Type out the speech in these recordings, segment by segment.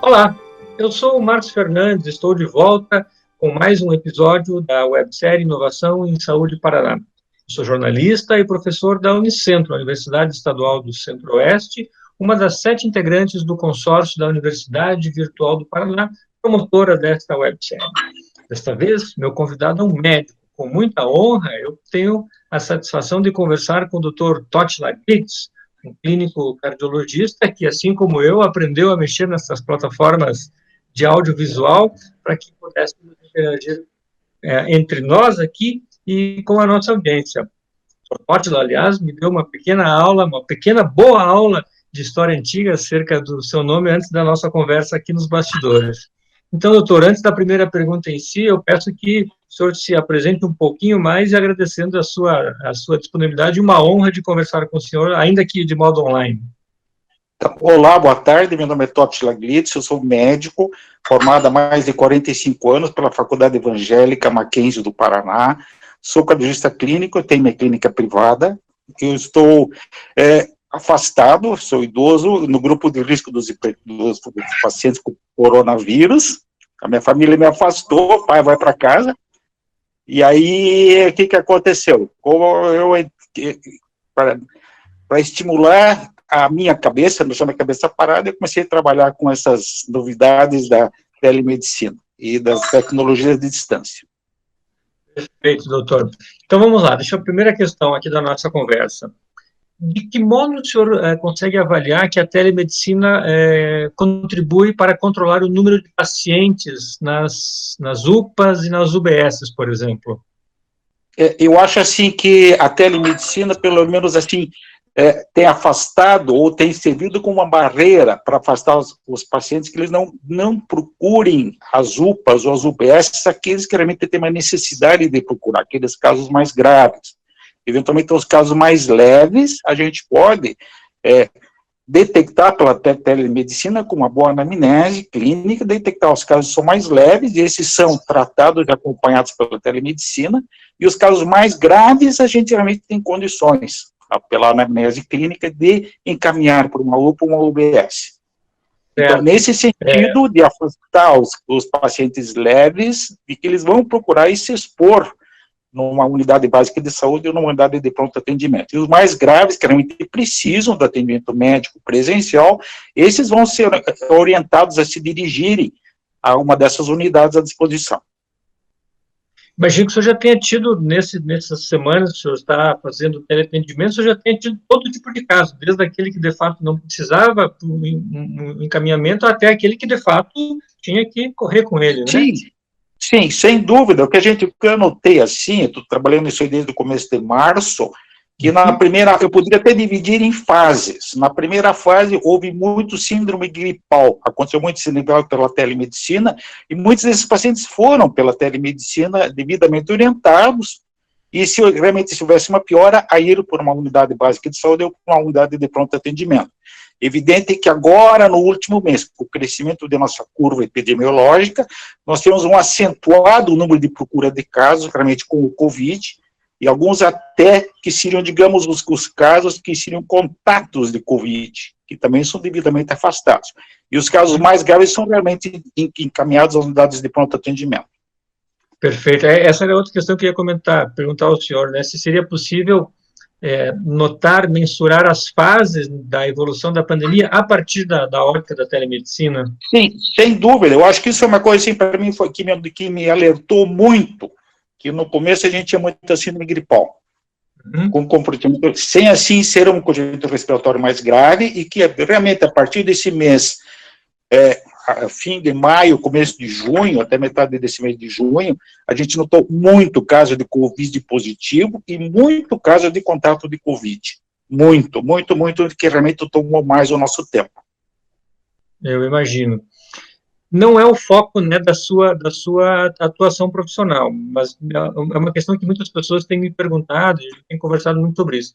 Olá, eu sou o Marcos Fernandes, estou de volta com mais um episódio da websérie Inovação em Saúde Paraná. Sou jornalista e professor da Unicentro, a Universidade Estadual do Centro-Oeste, uma das 7 integrantes do consórcio da Universidade Virtual do Paraná, promotora desta websérie. Desta vez, meu convidado é um médico. Com muita honra, eu tenho a satisfação de conversar com o Dr. Totila Glitz, um clínico cardiologista que, assim como eu, aprendeu a mexer nessas plataformas de audiovisual para que pudéssemos interagir entre nós aqui e com a nossa audiência. O Totila, aliás, me deu uma pequena aula, uma pequena boa aula de história antiga acerca do seu nome antes da nossa conversa aqui nos bastidores. Então, doutor, antes da primeira pergunta em si, eu peço que o senhor se apresente um pouquinho mais e agradecendo a sua disponibilidade, uma honra de conversar com o senhor, ainda que de modo online. Então, olá, boa tarde, meu nome é Totila Glitz, eu sou médico, formado há mais de 45 anos pela Faculdade Evangélica Mackenzie do Paraná, sou cardiologista clínico, eu tenho minha clínica privada, eu estou afastado, sou idoso, no grupo de risco dos pacientes com coronavírus, a minha família me afastou, o pai vai para casa, e aí, o que aconteceu? Para estimular a minha cabeça, não chama cabeça parada, eu comecei a trabalhar com essas novidades da telemedicina e das tecnologias de distância. Perfeito, doutor. Então, vamos lá, deixa a primeira questão aqui da nossa conversa. De que modo o senhor consegue avaliar que a telemedicina contribui para controlar o número de pacientes nas UPAs e nas UBSs, por exemplo? Eu acho, assim, que a telemedicina, pelo menos, assim, tem afastado ou tem servido como uma barreira para afastar os pacientes, que eles não procurem as UPAs ou as UBSs, aqueles que realmente têm uma necessidade de procurar, aqueles casos mais graves. Eventualmente, os casos mais leves, a gente pode detectar pela telemedicina com uma boa anamnese clínica, detectar os casos que são mais leves, e esses são tratados e acompanhados pela telemedicina, e os casos mais graves, a gente realmente tem condições, pela anamnese clínica, de encaminhar para uma UPA ou uma UBS. Então, nesse sentido, de afastar os pacientes leves, e que eles vão procurar e se expor numa unidade básica de saúde ou numa unidade de pronto atendimento. E os mais graves, que realmente precisam do atendimento médico presencial, esses vão ser orientados a se dirigirem a uma dessas unidades à disposição. Imagino que o senhor já tenha tido, nessas semanas que o senhor está fazendo teleatendimento, o senhor já tenha tido todo tipo de caso, desde aquele que de fato não precisava um encaminhamento, até aquele que de fato tinha que correr com ele, né? Sim, sem dúvida. O que eu notei, assim, eu estou trabalhando nisso aí desde o começo de março, que na primeira, eu poderia até dividir em fases. Na primeira fase, houve muito síndrome gripal, aconteceu muito síndrome gripal pela telemedicina, e muitos desses pacientes foram pela telemedicina devidamente orientados, e se realmente houvesse uma piora, a ir por uma unidade básica de saúde ou por uma unidade de pronto atendimento. Evidente que agora, no último mês, com o crescimento da nossa curva epidemiológica, nós temos um acentuado número de procura de casos, realmente com o Covid, e alguns até que seriam, digamos, os casos que seriam contatos de Covid, que também são devidamente afastados. E os casos mais graves são realmente encaminhados às unidades de pronto atendimento. Perfeito. Essa era outra questão que eu ia perguntar ao senhor, né? Se seria possível notar, mensurar as fases da evolução da pandemia a partir da ótica da telemedicina? Sim, sem dúvida. Eu acho que isso é uma coisa, assim, para mim, foi que me alertou muito, que no começo a gente tinha muita síndrome gripal, com comprometimento, sem assim ser um comprometimento respiratório mais grave, e que realmente a partir desse mês, fim de maio, começo de junho, até metade desse mês de junho, a gente notou muito caso de Covid positivo e muito caso de contato de Covid. Muito, que realmente tomou mais o nosso tempo. Eu imagino. Não é o foco, né, da sua atuação profissional, mas é uma questão que muitas pessoas têm me perguntado, e têm conversado muito sobre isso.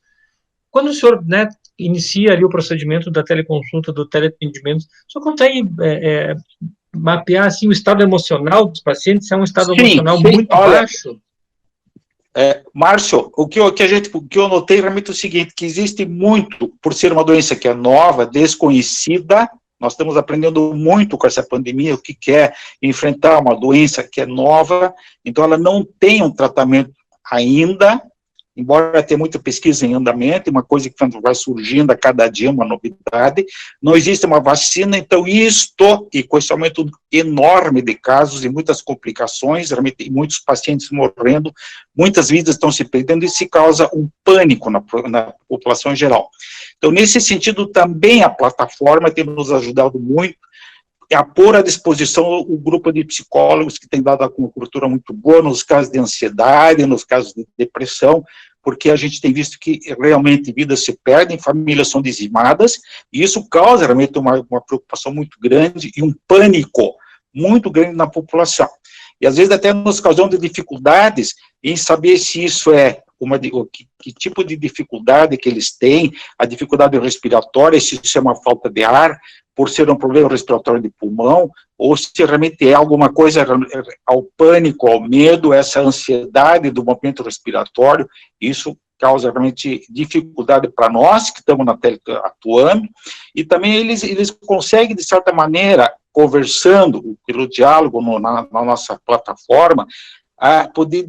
Quando o senhor, né, inicia ali o procedimento da teleconsulta, do teleatendimento, o senhor consegue mapear, assim, o estado emocional dos pacientes? Se é um estado emocional muito baixo? Márcio, o que eu notei realmente é o seguinte, que existe muito, por ser uma doença que é nova, desconhecida, Nós estamos aprendendo muito com essa pandemia, o que é enfrentar uma doença que é nova, então ela não tem um tratamento ainda, embora tenha muita pesquisa em andamento, uma coisa que vai surgindo a cada dia, uma novidade, não existe uma vacina, então isto, e com esse aumento enorme de casos e muitas complicações, realmente muitos pacientes morrendo, muitas vidas estão se perdendo, e se causa um pânico na população em geral. Então, nesse sentido, também a plataforma tem nos ajudado muito a pôr à disposição o grupo de psicólogos que tem dado uma cobertura muito boa nos casos de ansiedade, nos casos de depressão, porque a gente tem visto que realmente vidas se perdem, famílias são dizimadas, e isso causa realmente uma preocupação muito grande e um pânico muito grande na população. E às vezes até nos causando dificuldades em saber se isso é que tipo de dificuldade que eles têm, a dificuldade respiratória, se isso é uma falta de ar, por ser um problema respiratório de pulmão, ou se realmente é alguma coisa ao pânico, ao medo, essa ansiedade do movimento respiratório, isso causa realmente dificuldade para nós, que estamos na tela atuando, e também eles conseguem, de certa maneira, conversando, pelo diálogo na nossa plataforma, a poder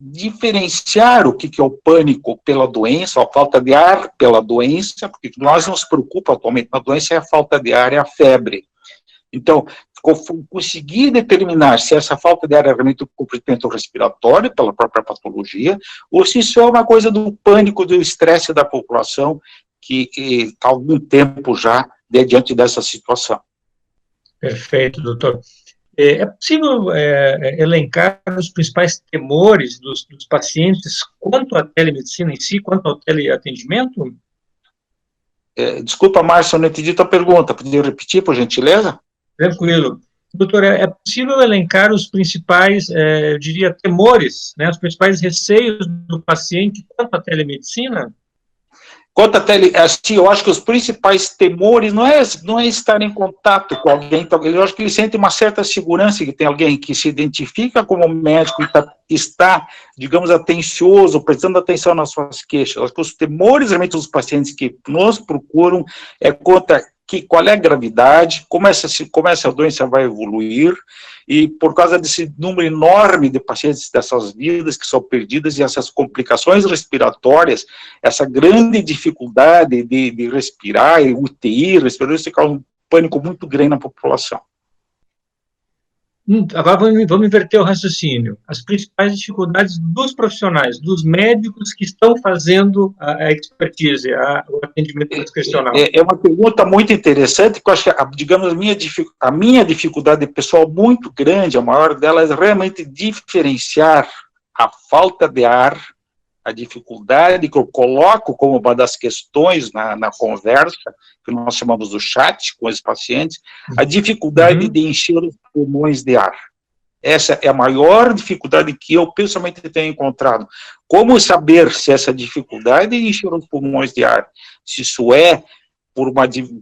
diferenciar o que é o pânico pela doença, a falta de ar pela doença, porque nós nos preocupa atualmente na doença é a falta de ar e a febre. Então, conseguir determinar se essa falta de ar é realmente o comprometimento respiratório pela própria patologia, ou se isso é uma coisa do pânico, do estresse da população, que há algum tempo já diante dessa situação. Perfeito, doutor. É possível elencar os principais temores dos pacientes quanto à telemedicina em si, quanto ao teleatendimento? Desculpa, Márcio, eu não entendi a tua pergunta. Poderia repetir, por gentileza? Tranquilo. Doutor, é possível elencar os principais, eu diria, temores, né, os principais receios do paciente quanto à telemedicina? Quanto a assim, eu acho que os principais temores não é estar em contato com alguém, eu acho que ele sente uma certa segurança que tem alguém que se identifica como médico e está, digamos, atencioso, prestando atenção nas suas queixas. Eu acho que os temores realmente dos pacientes que nos procuram é qual é a gravidade, como essa doença vai evoluir, e por causa desse número enorme de pacientes dessas vidas que são perdidas e essas complicações respiratórias, essa grande dificuldade de respirar, UTI, respirar, isso causa um pânico muito grande na população. Agora vamos inverter o raciocínio. As principais dificuldades dos profissionais, dos médicos que estão fazendo a expertise, o atendimento discrecional. É uma pergunta muito interessante, que eu acho que, digamos, a minha dificuldade pessoal muito grande, a maior delas, é realmente diferenciar a falta de ar, a dificuldade que eu coloco como uma das questões na conversa, que nós chamamos do chat com os pacientes, a dificuldade de encher os pulmões de ar. Essa é a maior dificuldade que eu pessoalmente tenho encontrado. Como saber se essa dificuldade de encher os pulmões de ar, se isso é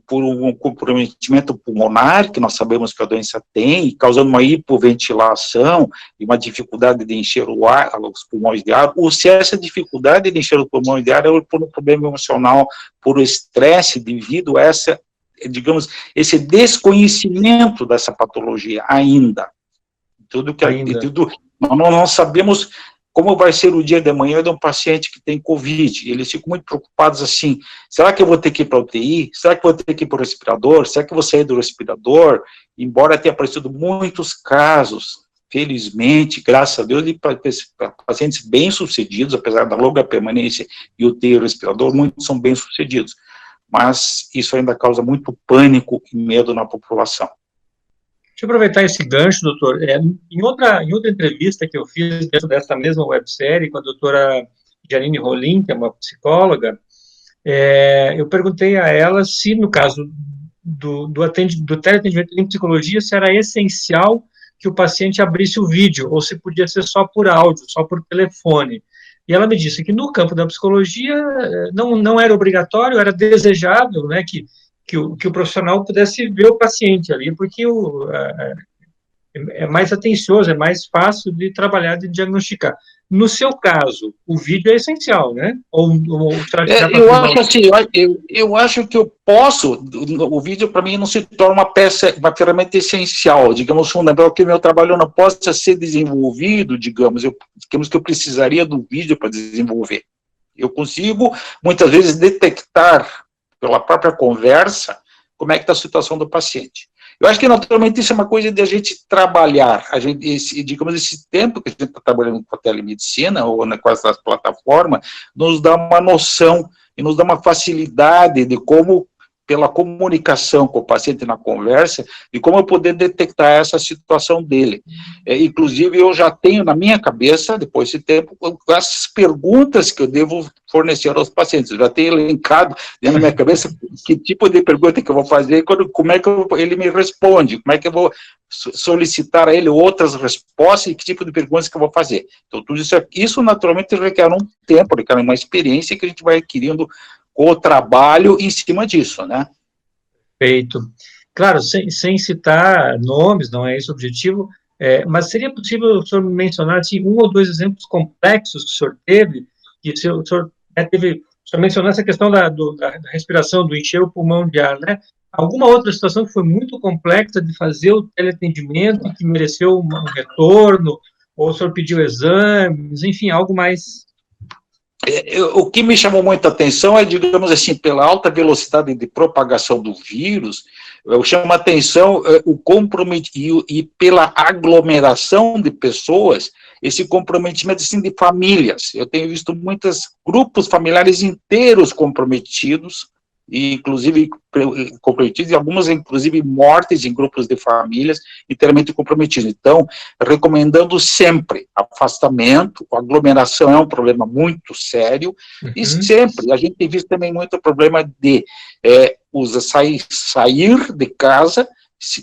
por um comprometimento pulmonar, que nós sabemos que a doença tem, causando uma hipoventilação e uma dificuldade de encher os pulmões de ar, ou se essa dificuldade de encher os pulmões de ar é por um problema emocional, por estresse devido a esse desconhecimento dessa patologia ainda. Nós não sabemos como vai ser o dia de manhã de um paciente que tem Covid. Eles ficam muito preocupados assim, será que eu vou ter que ir para a UTI? Será que eu vou ter que ir para o respirador? Será que eu vou sair do respirador? Embora tenha aparecido muitos casos, felizmente, graças a Deus, de pacientes bem-sucedidos, apesar da longa permanência e UTI e respirador, muitos são bem-sucedidos. Mas isso ainda causa muito pânico e medo na população. Deixa eu aproveitar esse gancho, doutor. Em outra entrevista que eu fiz dentro dessa mesma websérie com a doutora Janine Rolim, que é uma psicóloga, eu perguntei a ela se, no caso do teleatendimento em psicologia, se era essencial que o paciente abrisse o vídeo, ou se podia ser só por áudio, só por telefone. E ela me disse que no campo da psicologia não era obrigatório, era desejável, né, que o profissional pudesse ver o paciente ali, porque é mais atencioso, é mais fácil de trabalhar, de diagnosticar. No seu caso, o vídeo é essencial, né? Ou será que dá Eu para acho assim, eu acho que eu posso, o vídeo para mim não se torna uma peça, uma ferramenta essencial, digamos, fundamental, que o meu trabalho não possa ser desenvolvido, digamos que eu precisaria do vídeo para desenvolver. Eu consigo, muitas vezes, detectar, pela própria conversa, como é que está a situação do paciente. Eu acho que, naturalmente, isso é uma coisa de a gente trabalhar, digamos, esse tempo que a gente está trabalhando com a telemedicina, ou com essas plataformas, nos dá uma noção e nos dá uma facilidade de como, pela comunicação com o paciente na conversa, de como eu poder detectar essa situação dele. Inclusive, eu já tenho na minha cabeça, depois desse tempo, as perguntas que eu devo fornecer aos pacientes. Eu já tenho elencado dentro da minha cabeça que tipo de pergunta que eu vou fazer, como é que ele me responde, como é que eu vou solicitar a ele outras respostas e que tipo de perguntas que eu vou fazer. Então, tudo isso naturalmente requer um tempo, requer uma experiência que a gente vai adquirindo com o trabalho em cima disso, né? Feito. Claro, sem citar nomes, não é esse o objetivo, mas seria possível o senhor mencionar assim, um ou dois exemplos complexos que o senhor teve, que o senhor teve, o senhor mencionou essa questão da respiração, do encher o pulmão de ar, né? Alguma outra situação que foi muito complexa de fazer o teleatendimento e que mereceu um retorno, ou o senhor pediu exames, enfim, algo mais... O que me chamou muita atenção é, digamos assim, pela alta velocidade de propagação do vírus, eu chamo a atenção o comprometimento e pela aglomeração de pessoas, esse comprometimento assim, de famílias. Eu tenho visto muitos grupos familiares inteiros comprometidos, e inclusive comprometidos, e algumas inclusive mortes em grupos de famílias inteiramente comprometidos. Então, recomendando sempre afastamento, aglomeração é um problema muito sério, e sempre, a gente tem visto também muito problema de sair de casa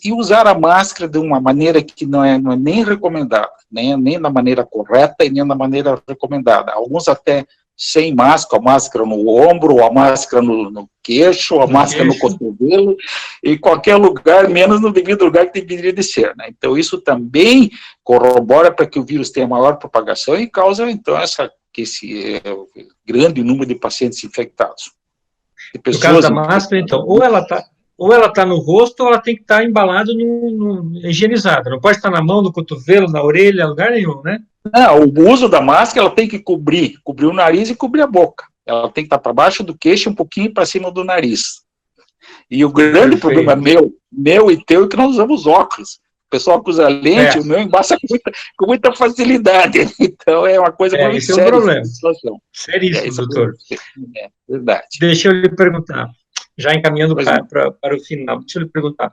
e usar a máscara de uma maneira que não é nem recomendada, nem da maneira correta e nem da maneira recomendada. Alguns até sem máscara, a máscara no ombro, a máscara no queixo, a máscara no cotovelo, em qualquer lugar, menos no devido lugar que deveria de ser, né? Então, isso também corrobora para que o vírus tenha maior propagação e causa, então, esse grande número de pacientes infectados. No caso da máscara, então, ou ela está no rosto, ou ela tem que estar embalada, higienizada. Não pode estar na mão, no cotovelo, na orelha, lugar nenhum, né? Não, o uso da máscara, ela tem que cobrir o nariz e cobrir a boca. Ela tem que estar para baixo do queixo e um pouquinho para cima do nariz. E o grande problema meu e teu é que nós usamos óculos. O pessoal que usa lente, o meu embaça com muita facilidade. Então, é uma coisa muito séria. É um problema. Seríssimo, doutor. Verdade. Deixa eu lhe perguntar, já encaminhando para o final, deixa eu lhe perguntar.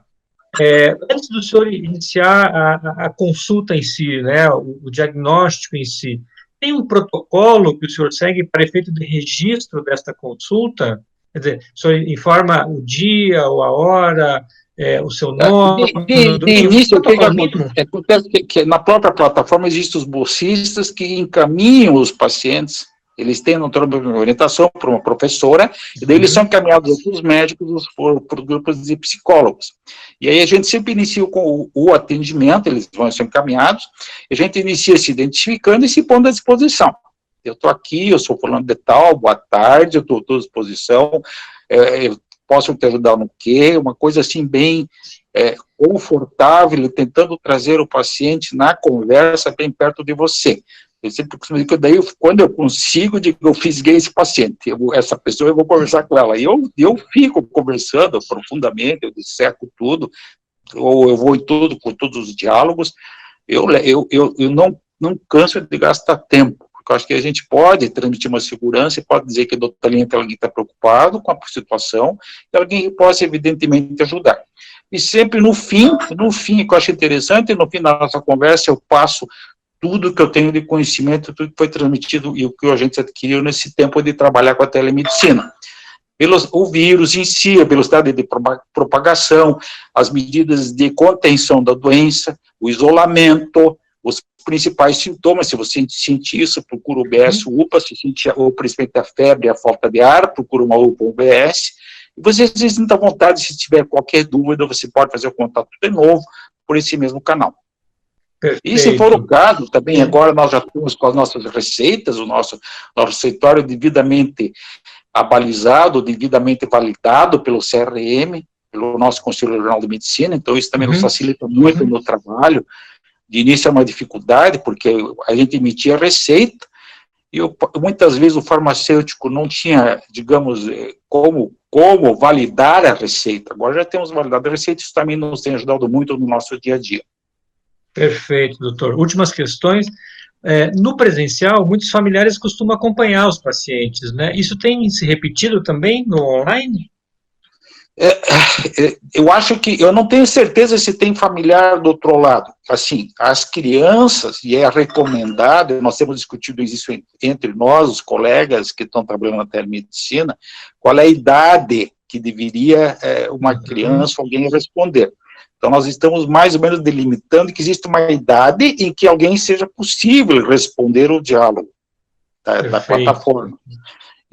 Antes do senhor iniciar a consulta em si, né, o diagnóstico em si, tem um protocolo que o senhor segue para efeito de registro desta consulta? Quer dizer, o senhor informa o dia ou a hora, o seu nome? De início, o que acontece que na própria plataforma existem os bolsistas que encaminham os pacientes. Eles têm uma orientação para uma professora, e daí eles são encaminhados para os médicos, por grupos de psicólogos. E aí a gente sempre inicia com o atendimento, eles vão ser encaminhados, e a gente inicia se identificando e se pondo à disposição. Eu estou aqui, eu sou fulano de tal, boa tarde, eu estou à disposição, eu posso te ajudar no quê? Uma coisa assim bem confortável, tentando trazer o paciente na conversa bem perto de você. Eu sempre costumo dizer que daí, quando eu consigo, digo, eu fisguei esse paciente, essa pessoa, eu vou conversar com ela. E eu fico conversando profundamente, eu disseco tudo, ou eu vou em tudo, com todos os diálogos. Eu não canso de gastar tempo, porque eu acho que a gente pode transmitir uma segurança e pode dizer que do outro lado alguém está preocupado com a situação e alguém que possa, evidentemente, ajudar. E sempre no fim, que eu acho interessante, no fim da nossa conversa, eu passo tudo que eu tenho de conhecimento, tudo que foi transmitido e o que a gente adquiriu nesse tempo de trabalhar com a telemedicina. O vírus em si, a velocidade de propagação, as medidas de contenção da doença, o isolamento, os principais sintomas, se você sentir isso, procura o UBS-UPA, se sentir o principalmente a febre, a falta de ar, procura uma UPA ou UBS, e você, às vezes, não está à vontade, se tiver qualquer dúvida, você pode fazer o contato de novo por esse mesmo canal. E se for o Perfeito. caso, também agora nós já estamos com as nossas receitas, o nosso receituário devidamente abalizado, devidamente validado pelo CRM, pelo nosso Conselho Regional de Medicina, então isso também nos Uhum, facilita muito no trabalho. De início é uma dificuldade, porque a gente emitia receita, e muitas vezes o farmacêutico não tinha, digamos, como validar a receita. Agora já temos validado a receita, isso também nos tem ajudado muito no nosso dia a dia. perfeito, doutor. Últimas questões. No presencial, muitos familiares costumam acompanhar os pacientes, né? Isso tem se repetido também no online? Eu acho que, eu não tenho certeza se tem familiar do outro lado. Assim, as crianças, e é recomendado, nós temos discutido isso entre nós, os colegas que estão trabalhando na telemedicina, qual é a idade que deveria uma criança ou alguém responder. Então, nós estamos mais ou menos delimitando que existe uma idade em que alguém seja possível responder o diálogo da plataforma.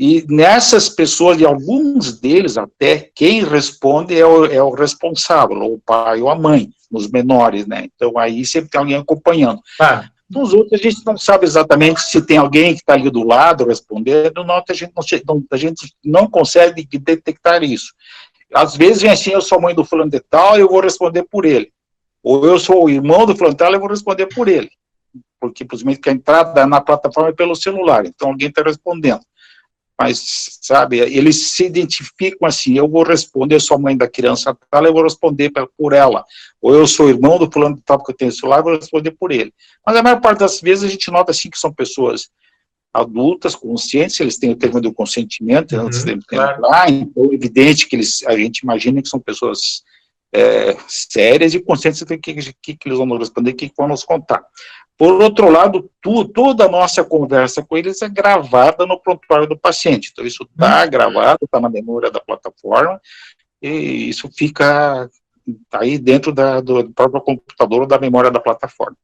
E nessas pessoas, e alguns deles até, quem responde é o responsável, ou o pai ou a mãe, nos menores, né? Então aí sempre tem alguém acompanhando. Ah, Nos outros a gente não sabe exatamente se tem alguém que está ali do lado respondendo, não, a gente não consegue detectar isso. Às vezes vem assim, eu sou a mãe do fulano de tal, eu vou responder por ele. Ou eu sou o irmão do fulano de tal, eu vou responder por ele. Porque, simplesmente, a entrada na plataforma é pelo celular, então alguém está respondendo. Mas, sabe, eles se identificam assim, eu vou responder, eu sou a mãe da criança tal, eu vou responder por ela, ou eu sou irmão do fulano de tal, porque eu tenho celular, eu vou responder por ele. Mas a maior parte das vezes a gente nota assim que são pessoas adultas, conscientes, eles têm o termo do consentimento antes de entrar, então é evidente que a gente imagina que são pessoas sérias e conscientes do que eles vão nos responder, o que vão nos contar. Por outro lado, toda a nossa conversa com eles é gravada no prontuário do paciente. Então, isso está gravado, está na memória da plataforma, e isso fica aí dentro do próprio computador ou da memória da plataforma.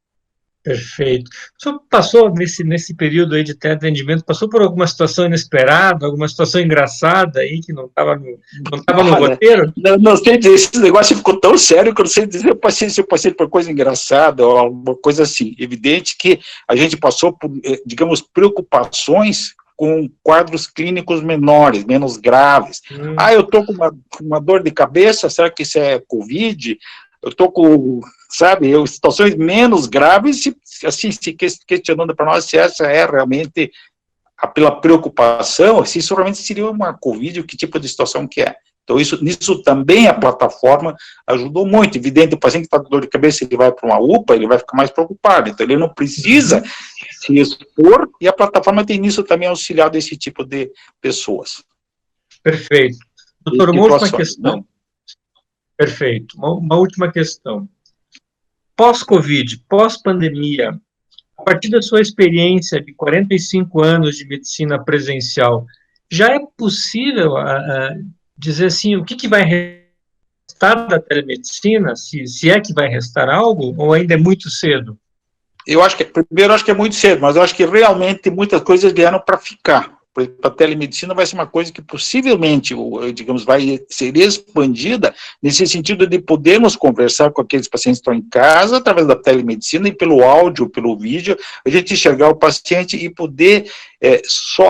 perfeito. O senhor passou, nesse período aí de atendimento, passou por alguma situação inesperada, alguma situação engraçada aí que não estava no roteiro? Não sei dizer, esse negócio ficou tão sério que eu não sei dizer se eu passei por coisa engraçada ou alguma coisa assim. Evidente que a gente passou por, digamos, preocupações com quadros clínicos menores, menos graves. Eu estou com uma dor de cabeça, será que isso é Covid? Eu estou com, sabe, situações menos graves, assim, se questionando para nós se essa é realmente, pela preocupação, se isso realmente seria uma Covid, que tipo de situação que é. Então, nisso também a plataforma ajudou muito. Evidente, o paciente que está com dor de cabeça, ele vai para uma UPA, ele vai ficar mais preocupado. Então, ele não precisa se expor, e a plataforma tem nisso também auxiliado esse tipo de pessoas. Perfeito. Doutor, uma última questão. Perfeito. Uma última questão. Pós-Covid, pós-pandemia, a partir da sua experiência de 45 anos de medicina presencial, já é possível dizer assim, o que vai restar da telemedicina, se é que vai restar algo, ou ainda é muito cedo? Primeiro, acho que é muito cedo, mas eu acho que realmente muitas coisas vieram para ficar. Para a telemedicina vai ser uma coisa que possivelmente, digamos, ser expandida nesse sentido de podermos conversar com aqueles pacientes que estão em casa, através da telemedicina, e pelo áudio, pelo vídeo, a gente enxergar o paciente e poder,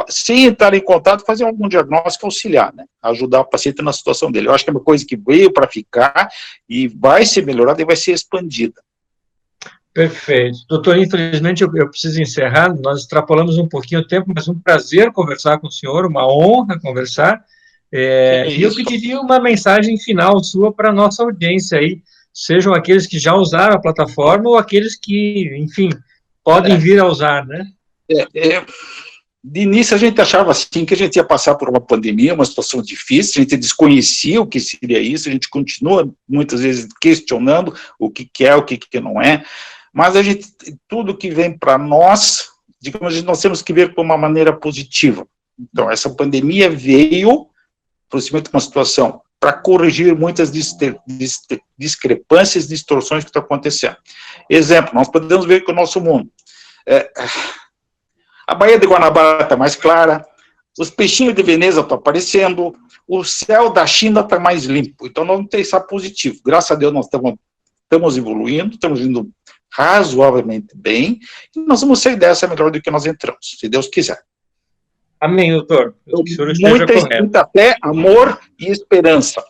sem entrar em contato, fazer algum diagnóstico auxiliar, né? Ajudar o paciente na situação dele. Eu acho que é uma coisa que veio para ficar e vai ser melhorada e vai ser expandida. Perfeito. Doutor, infelizmente eu preciso encerrar, nós extrapolamos um pouquinho o tempo, mas um prazer conversar com o senhor, uma honra conversar, e eu pediria uma mensagem final sua para a nossa audiência aí, sejam aqueles que já usaram a plataforma ou aqueles que, enfim, podem vir a usar, né? De início a gente achava assim que a gente ia passar por uma pandemia, uma situação difícil, a gente desconhecia o que seria isso, a gente continua muitas vezes questionando o que é, o que não é, mas tudo que vem para nós, digamos, nós temos que ver de uma maneira positiva. Então, essa pandemia veio, possivelmente, uma situação para corrigir muitas discrepâncias, distorções que estão acontecendo. Exemplo, nós podemos ver que o nosso mundo, a Baía de Guanabara está mais clara, os peixinhos de Veneza estão aparecendo, o céu da China está mais limpo. Então, não tem isso positivo. Graças a Deus, nós estamos estamos evoluindo, estamos indo razoavelmente bem, e nós vamos sair dessa melhor do que nós entramos, se Deus quiser. Amém, doutor. Que o senhor esteja Muita correto. muita fé, amor e esperança.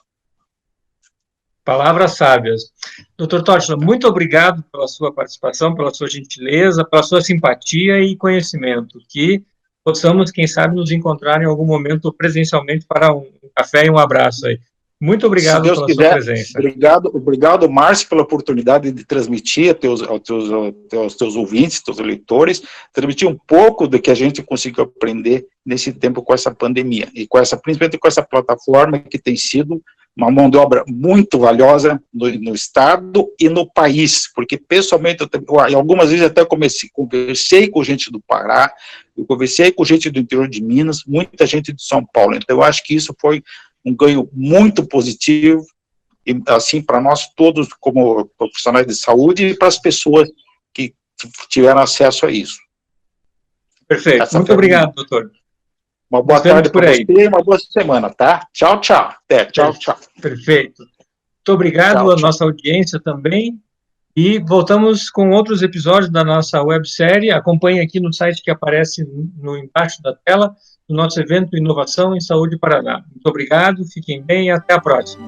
Palavras sábias. Doutor Totila, muito obrigado pela sua participação, pela sua gentileza, pela sua simpatia e conhecimento. Que possamos, quem sabe, nos encontrar em algum momento presencialmente para um café e um abraço aí. Muito obrigado pela sua presença. Obrigado, Márcio, pela oportunidade de transmitir aos teus ouvintes, teus leitores, transmitir um pouco do que a gente conseguiu aprender nesse tempo com essa pandemia, e principalmente com essa plataforma que tem sido uma mão de obra muito valiosa no Estado e no país, porque pessoalmente, algumas vezes até conversei com gente do Pará, eu conversei com gente do interior de Minas, muita gente de São Paulo, então eu acho que isso foi um ganho muito positivo, e, assim, para nós todos, como profissionais de saúde, e para as pessoas que tiveram acesso a isso. Perfeito. Muito obrigado, doutor. Uma boa tarde para você e uma boa semana, tá? Tchau, tchau. Até, tchau, tchau. Perfeito. Muito obrigado à nossa audiência também. E voltamos com outros episódios da nossa websérie. Acompanhe aqui no site que aparece embaixo da tela, o nosso evento Inovação em Saúde Paraná. Muito obrigado, fiquem bem e até a próxima.